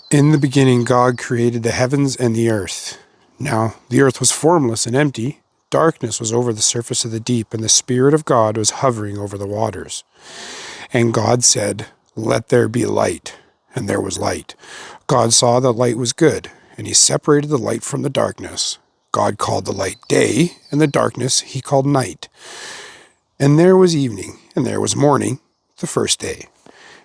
In the beginning, God created the heavens and the earth. Now, the earth was formless and empty. Darkness was over the surface of the deep, and the Spirit of God was hovering over the waters. And God said, "Let there be light." And there was light. God saw that light was good, and he separated the light from the darkness. God called the light day, and the darkness he called night. And there was evening, and there was morning, the first day.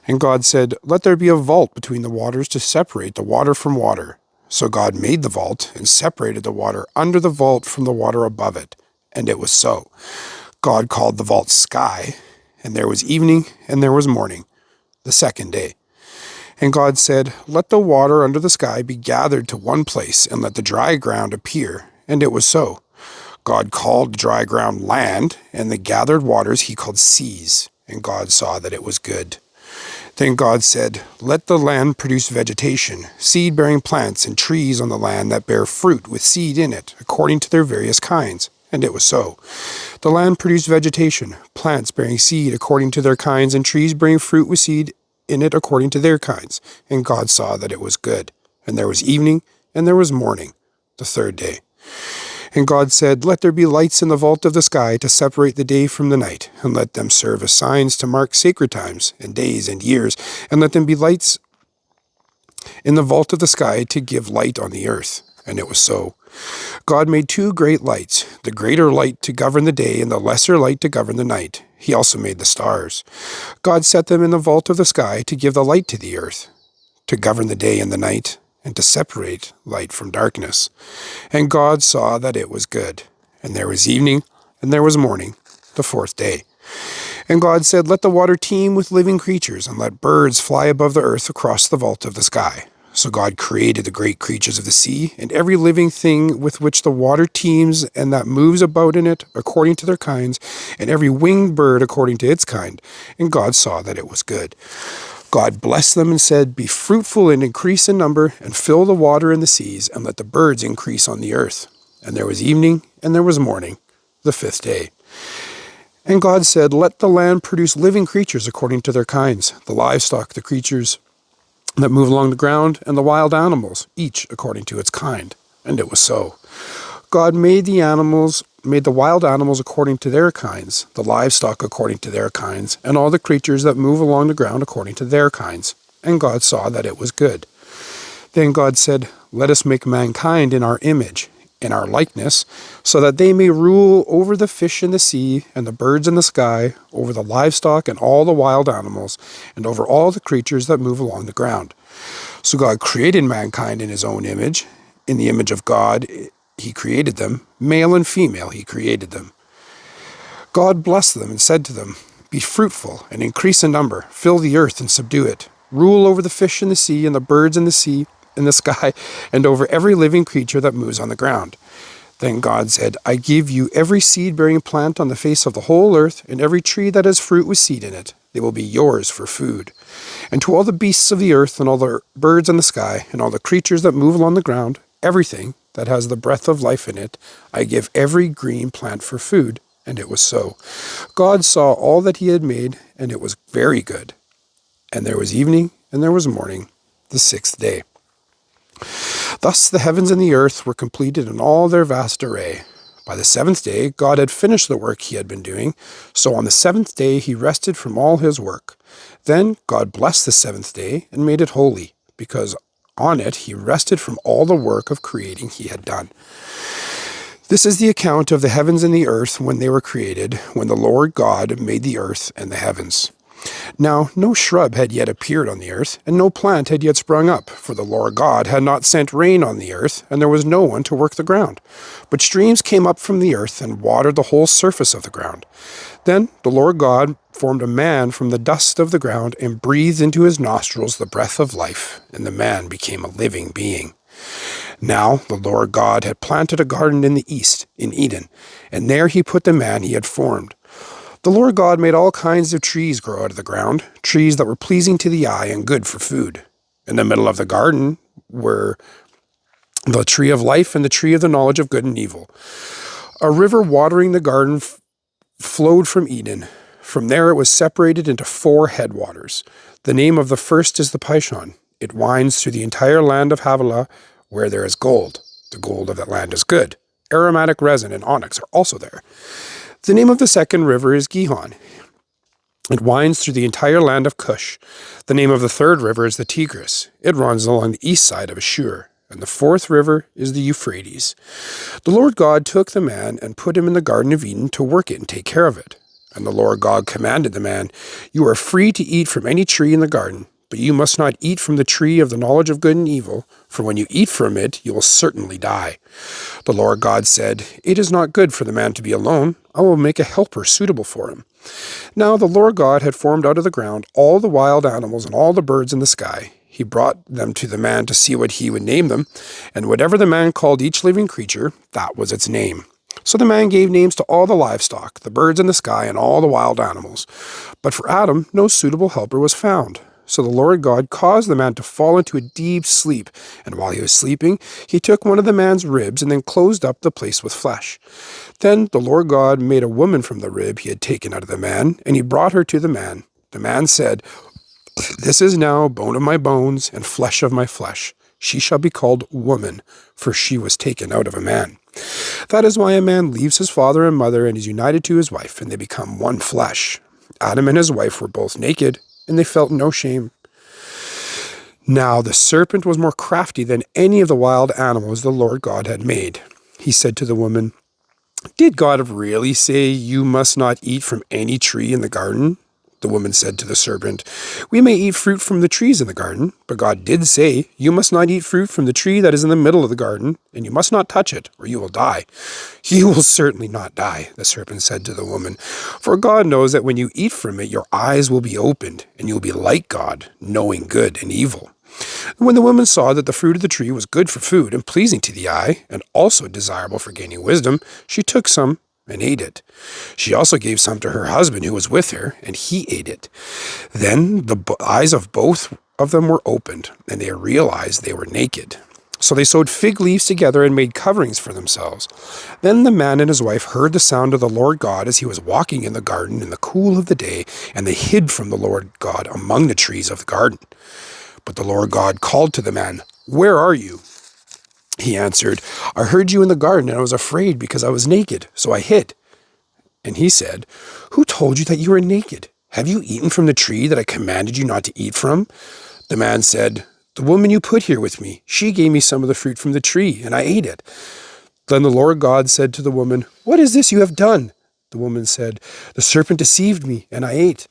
And God said, "Let there be a vault between the waters to separate the water from water." So God made the vault and separated the water under the vault from the water above it. And it was so. God called the vault sky. And there was evening and there was morning, the second day. And God said, "Let the water under the sky be gathered to one place, and let the dry ground appear." And it was so. God called the dry ground land, and the gathered waters he called seas. And God saw that it was good. Then God said, "Let the land produce vegetation, seed-bearing plants and trees on the land that bear fruit with seed in it, according to their various kinds." And it was so. The land produced vegetation, plants bearing seed according to their kinds, and trees bearing fruit with seed in it according to their kinds. And God saw that it was good. And there was evening, and there was morning, the third day. And God said, "Let there be lights in the vault of the sky to separate the day from the night, and let them serve as signs to mark sacred times and days and years, and let them be lights in the vault of the sky to give light on the earth." And it was so. God made two great lights, the greater light to govern the day and the lesser light to govern the night. He also made the stars. God set them in the vault of the sky to give the light to the earth, to govern the day and the night, and to separate light from darkness. And God saw that it was good. And there was evening, and there was morning, the fourth day. And God said, "Let the water teem with living creatures, and let birds fly above the earth across the vault of the sky." So God created the great creatures of the sea, and every living thing with which the water teems and that moves about in it according to their kinds, and every winged bird according to its kind. And God saw that it was good. God blessed them and said, "Be fruitful and increase in number, and fill the water in the seas, and let the birds increase on the earth." And there was evening, and there was morning, the fifth day. And God said, "Let the land produce living creatures according to their kinds, the livestock, the creatures that move along the ground, and the wild animals, each according to its kind." And it was so. God made the wild animals according to their kinds, the livestock according to their kinds, and all the creatures that move along the ground according to their kinds. And God saw that it was good. Then God said, "Let us make mankind in our image, in our likeness, so that they may rule over the fish in the sea, and the birds in the sky, over the livestock and all the wild animals, and over all the creatures that move along the ground." So God created mankind in his own image. In the image of God he created them, male and female he created them. God blessed them and said to them, "Be fruitful and increase in number, fill the earth and subdue it. Rule over the fish in the sea and the birds in the sea, in the sky, and over every living creature that moves on the ground." Then God said, "I give you every seed-bearing plant on the face of the whole earth, and every tree that has fruit with seed in it. They will be yours for food. And to all the beasts of the earth, and all the birds in the sky, and all the creatures that move along the ground, everything that has the breath of life in it, I give every green plant for food." And it was so. God saw all that he had made, and it was very good. And there was evening, and there was morning, the sixth day. Thus the heavens and the earth were completed in all their vast array. By the seventh day God had finished the work he had been doing, so on the seventh day he rested from all his work. Then God blessed the seventh day and made it holy, because on it he rested from all the work of creating he had done. This is the account of the heavens and the earth when they were created, when the Lord God made the earth and the heavens. Now no shrub had yet appeared on the earth, and no plant had yet sprung up, for the Lord God had not sent rain on the earth, and there was no one to work the ground. But streams came up from the earth and watered the whole surface of the ground. Then the Lord God formed a man from the dust of the ground, and breathed into his nostrils the breath of life, and the man became a living being. Now the Lord God had planted a garden in the east, in Eden, and there he put the man he had formed. The Lord God made all kinds of trees grow out of the ground, trees that were pleasing to the eye and good for food. In the middle of the garden were the tree of life and the tree of the knowledge of good and evil. A river watering the garden flowed from Eden. From there it was separated into 4 headwaters. The name of the first is the Pishon. It winds through the entire land of Havilah, where there is gold. The gold of that land is good. Aromatic resin and onyx are also there. The name of the second river is Gihon. It winds through the entire land of Cush. The name of the third river is the Tigris. It runs along the east side of Ashur. And the fourth river is the Euphrates. The Lord God took the man and put him in the Garden of Eden to work it and take care of it. And the Lord God commanded the man, "You are free to eat from any tree in the garden, but you must not eat from the tree of the knowledge of good and evil, for when you eat from it, you will certainly die." The Lord God said, "It is not good for the man to be alone. I will make a helper suitable for him." Now the Lord God had formed out of the ground all the wild animals and all the birds in the sky. He brought them to the man to see what he would name them, and whatever the man called each living creature, that was its name. So the man gave names to all the livestock, the birds in the sky, and all the wild animals. But for Adam, no suitable helper was found. So the Lord God caused the man to fall into a deep sleep, and while he was sleeping, he took one of the man's ribs and then closed up the place with flesh. Then the Lord God made a woman from the rib he had taken out of the man, and he brought her to the man. The man said, "This is now bone of my bones and flesh of my flesh. She shall be called woman, for she was taken out of a man." That is why a man leaves his father and mother and is united to his wife, and they become one flesh. Adam and his wife were both naked, and they felt no shame. Now the serpent was more crafty than any of the wild animals the Lord God had made. He said to the woman, "Did God really say you must not eat from any tree in the garden?" The woman said to the serpent, "We may eat fruit from the trees in the garden, but God did say, 'You must not eat fruit from the tree that is in the middle of the garden, and you must not touch it, or you will die.'" "You will certainly not die," the serpent said to the woman, "for God knows that when you eat from it, your eyes will be opened, and you will be like God, knowing good and evil." When the woman saw that the fruit of the tree was good for food and pleasing to the eye, and also desirable for gaining wisdom, she took some and ate it. She also gave some to her husband who was with her, and he ate it. Then the eyes of both of them were opened, and they realized they were naked. So they sewed fig leaves together and made coverings for themselves. Then the man and his wife heard the sound of the Lord God as he was walking in the garden in the cool of the day, and they hid from the Lord God among the trees of the garden. But the Lord God called to the man, "Where are you?" He answered, "I heard you in the garden, and I was afraid because I was naked, so I hid." And he said, "Who told you that you were naked? Have you eaten from the tree that I commanded you not to eat from?" The man said, "The woman you put here with me, she gave me some of the fruit from the tree, and I ate it." Then the Lord God said to the woman, "What is this you have done?" The woman said, "The serpent deceived me, and I ate."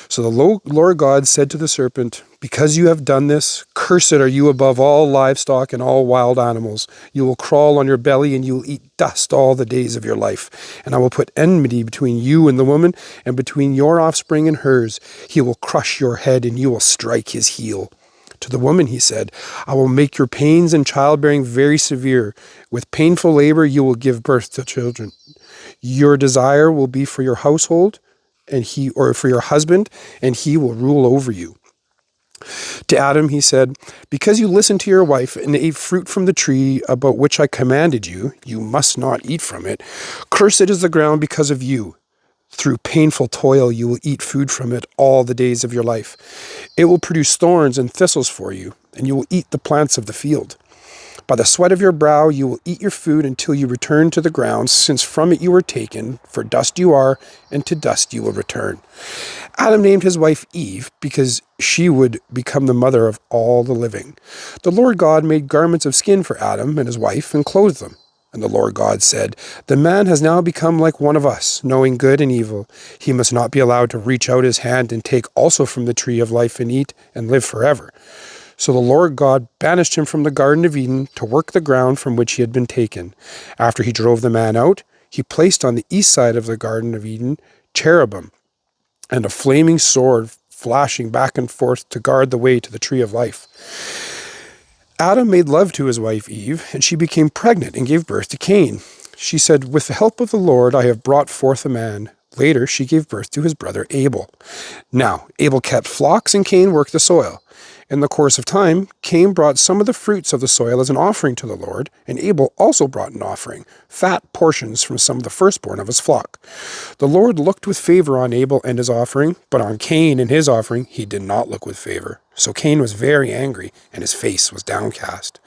So the Lord God said to the serpent, "Because you have done this, cursed are you above all livestock and all wild animals. You will crawl on your belly, and you will eat dust all the days of your life. And I will put enmity between you and the woman, and between your offspring and hers. He will crush your head, and you will strike his heel." To the woman he said, "I will make your pains in childbearing very severe. With painful labor you will give birth to children. Your desire will be for your household, or for your husband, and he will rule over you." To Adam he said, "Because you listened to your wife and ate fruit from the tree about which I commanded you, you must not eat from it. Cursed is the ground because of you. Through painful toil you will eat food from it all the days of your life. It will produce thorns and thistles for you, and you will eat the plants of the field. By the sweat of your brow you will eat your food until you return to the ground, since from it you were taken, for dust you are, and to dust you will return." Adam named his wife Eve, because she would become the mother of all the living. The Lord God made garments of skin for Adam and his wife and clothed them. And the Lord God said, "The man has now become like one of us, knowing good and evil. He must not be allowed to reach out his hand and take also from the tree of life and eat and live forever." So the Lord God banished him from the Garden of Eden to work the ground from which he had been taken. After he drove the man out, he placed on the east side of the Garden of Eden cherubim and a flaming sword flashing back and forth to guard the way to the tree of life. Adam made love to his wife Eve, and she became pregnant and gave birth to Cain. She said, "With the help of the Lord I have brought forth a man." Later she gave birth to his brother Abel. Now Abel kept flocks and Cain worked the soil. In the course of time, Cain brought some of the fruits of the soil as an offering to the Lord, and Abel also brought an offering, fat portions from some of the firstborn of his flock. The Lord looked with favor on Abel and his offering, but on Cain and his offering he did not look with favor. So Cain was very angry, and his face was downcast.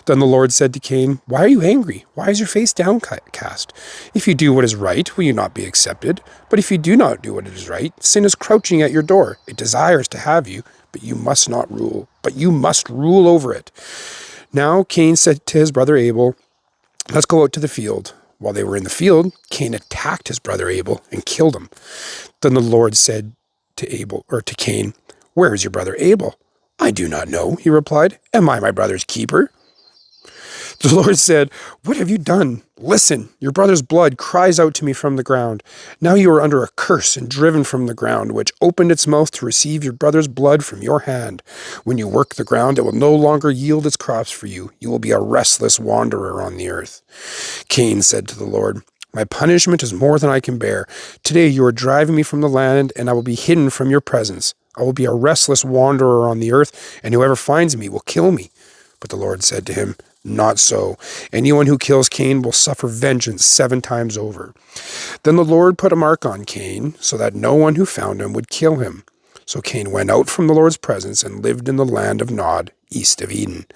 Then the Lord said to Cain, "Why are you angry? Why is your face downcast? If you do what is right, will you not be accepted? But if you do not do what is right, sin is crouching at your door. It desires to have you, but you must rule over it." Now Cain said to his brother Abel, "Let's go out to the field." While they were in the field, Cain attacked his brother Abel and killed him. Then the Lord said to Cain, "Where is your brother Abel?" "I do not know," he replied. "Am I my brother's keeper?" The Lord said, "What have you done? Listen, your brother's blood cries out to me from the ground. Now you are under a curse and driven from the ground, which opened its mouth to receive your brother's blood from your hand. When you work the ground, it will no longer yield its crops for you. You will be a restless wanderer on the earth." Cain said to the Lord, "My punishment is more than I can bear. Today you are driving me from the land, and I will be hidden from your presence. I will be a restless wanderer on the earth, and whoever finds me will kill me." But the Lord said to him, "Not so. Anyone who kills Cain will suffer vengeance 7 times over." Then the Lord put a mark on Cain, so that no one who found him would kill him. So Cain went out from the Lord's presence and lived in the land of Nod, east of Eden.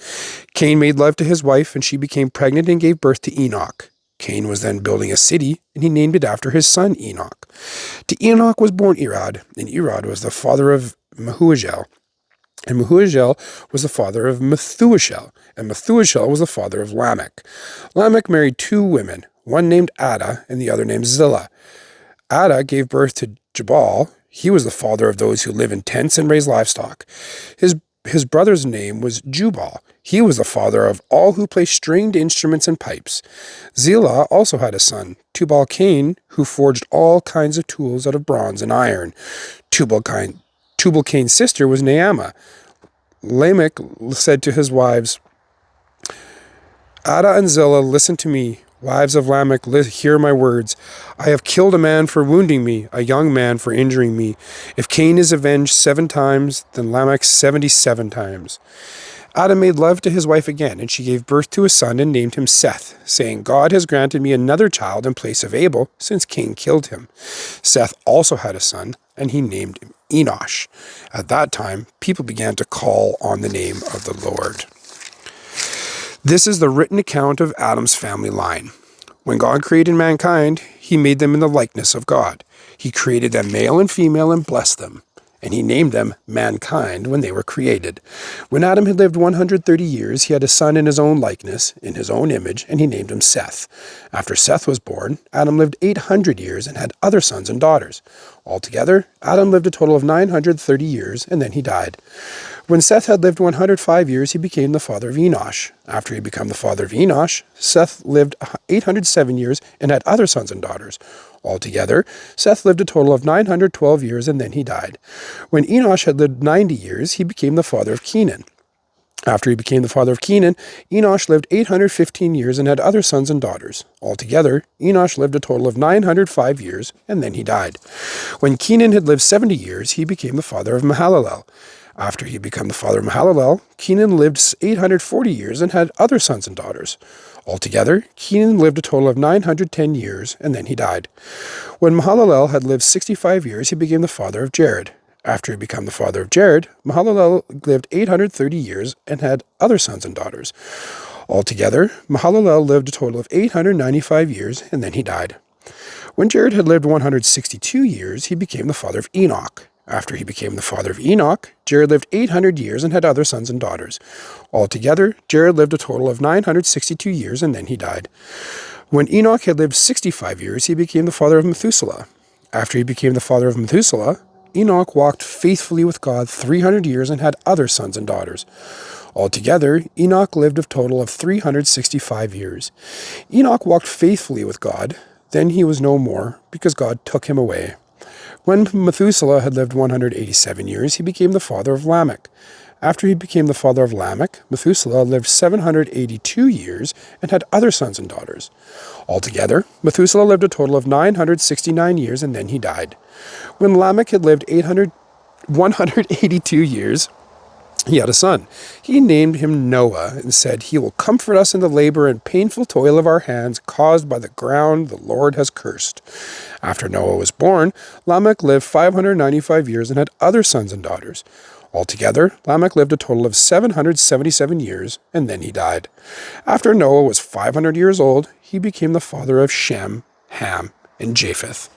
Cain made love to his wife, and she became pregnant and gave birth to Enoch. Cain was then building a city, and he named it after his son Enoch. To Enoch was born Irad, and Irad was the father of Mehujael. And Mehujael was the father of Methuselah, and Methuselah was the father of Lamech. Lamech married 2 women, one named Ada and the other named Zillah. Ada gave birth to Jabal. He was the father of those who live in tents and raise livestock. His brother's name was Jubal. He was the father of all who play stringed instruments and pipes. Zillah also had a son, Tubal-Cain, who forged all kinds of tools out of bronze and iron. Tubal-Cain's sister was Naamah. Lamech said to his wives, "Ada and Zillah, listen to me. Wives of Lamech, hear my words. I have killed a man for wounding me, a young man for injuring me. If Cain is avenged 7 times, then Lamech 77 times. Adam made love to his wife again, and she gave birth to a son and named him Seth, saying, "God has granted me another child in place of Abel, since Cain killed him." Seth also had a son, and he named him Enosh. At that time, people began to call on the name of the Lord. This is the written account of Adam's family line. When God created mankind, he made them in the likeness of God. He created them male and female and blessed them. And he named them mankind when they were created. When Adam had lived 130 years, he had a son in his own likeness, in his own image, and he named him Seth. After Seth was born, Adam lived 800 years and had other sons and daughters. Altogether, Adam lived a total of 930 years, and then he died. When Seth had lived 105 years, he became the father of Enosh. After he became the father of Enosh, Seth lived 807 years and had other sons and daughters. Altogether, Seth lived a total of 912 years, and then he died. When Enosh had lived 90 years, he became the father of Kenan. After he became the father of Kenan, Enosh lived 815 years and had other sons and daughters. Altogether, Enosh lived a total of 905 years, and then he died. When Kenan had lived 70 years, he became the father of Mahalalel. After he became the father of Mahalalel, Kenan lived 840 years and had other sons and daughters. Altogether, Kenan lived a total of 910 years, and then he died. When Mahalalel had lived 65 years, he became the father of Jared. After he became the father of Jared, Mahalalel lived 830 years and had other sons and daughters. Altogether, Mahalalel lived a total of 895 years, and then he died. When Jared had lived 162 years, he became the father of Enoch. After he became the father of Enoch, Jared lived 800 years and had other sons and daughters. Altogether, Jared lived a total of 962 years, and then he died. When Enoch had lived 65 years, he became the father of Methuselah. After he became the father of Methuselah, Enoch walked faithfully with God 300 years and had other sons and daughters. Altogether, Enoch lived a total of 365 years. Enoch walked faithfully with God. Then he was no more, because God took him away. When Methuselah had lived 187 years, he became the father of Lamech. After he became the father of Lamech, Methuselah lived 782 years and had other sons and daughters. Altogether, Methuselah lived a total of 969 years, and then he died. When Lamech had lived 182 years, He had a son. He named him Noah and said, "He will comfort us in the labor and painful toil of our hands caused by the ground the Lord has cursed." After Noah was born, Lamech lived 595 years and had other sons and daughters. Altogether, Lamech lived a total of 777 years, and then he died. After Noah was 500 years old, he became the father of Shem, Ham, and Japheth.